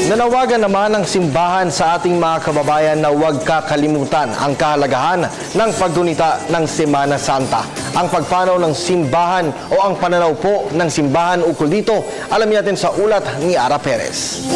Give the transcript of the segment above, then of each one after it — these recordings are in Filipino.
Nanawagan naman ang simbahan sa ating mga kababayan na huwag kakalimutan ang kahalagahan ng paggunita ng Semana Santa. Ang pagpanaw ng simbahan o ang pananaw po ng simbahan ukol dito, alam natin sa ulat ni Ara Perez.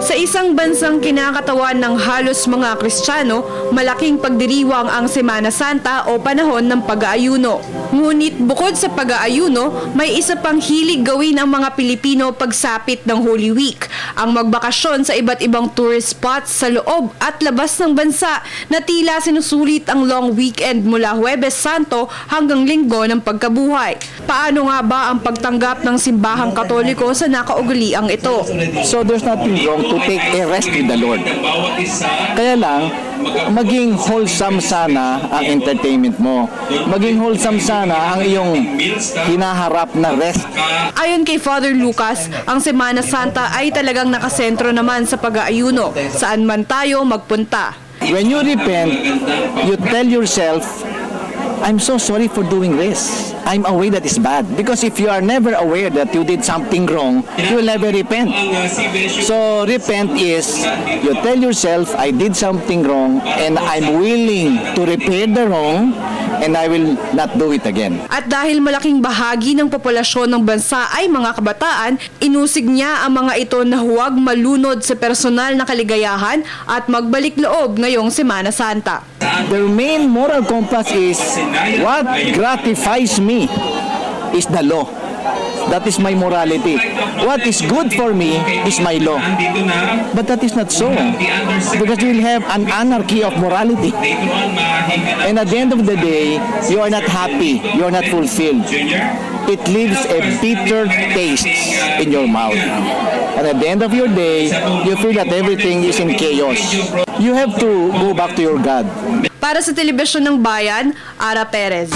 Sa isang bansang kinakatawan ng halos mga Kristiyano, malaking pagdiriwang ang Semana Santa o panahon ng pag-aayuno. Ngunit bukod sa pag-aayuno, may isa pang hilig gawin ang mga Pilipino pagsapit ng Holy Week, ang magbakasyon sa iba't ibang tourist spots sa loob at labas ng bansa na tila sinusulit ang long weekend mula Huwebes Santo hanggang Linggo ng pagkabuhay. Paano nga ba ang pagtanggap ng simbahang Katoliko sa nakaugaliang ito? So there's nothing wrong to take a rest with the Lord. Kaya lang, maging wholesome sana ang entertainment mo. Maging wholesome sana ang iyong hinaharap na rest. Ayon kay Father Lucas, ang Semana Santa ay talagang nakasentro naman sa pag-aayuno, saan man tayo magpunta. When you repent, you tell yourself, I'm so sorry for doing this. I'm aware that it's bad. Because if you are never aware that you did something wrong, you will never repent. So repent is, you tell yourself, I did something wrong and I'm willing to repair the wrong and I will not do it again. At dahil malaking bahagi ng populasyon ng bansa ay mga kabataan, inusig niya ang mga ito na huwag malunod sa personal na kaligayahan at magbalik loob ngayong Semana Santa. The main moral compass is, what gratifies me is the law. That is my morality. What is good for me is my law. But that is not so. Because we will have an anarchy of morality. And at the end of the day, you are not happy. You are not fulfilled. It leaves a bitter taste in your mouth. And at the end of your day, you feel that everything is in chaos. You have to go back to your God. Para sa Telebisyon ng Bayan, Ara Perez.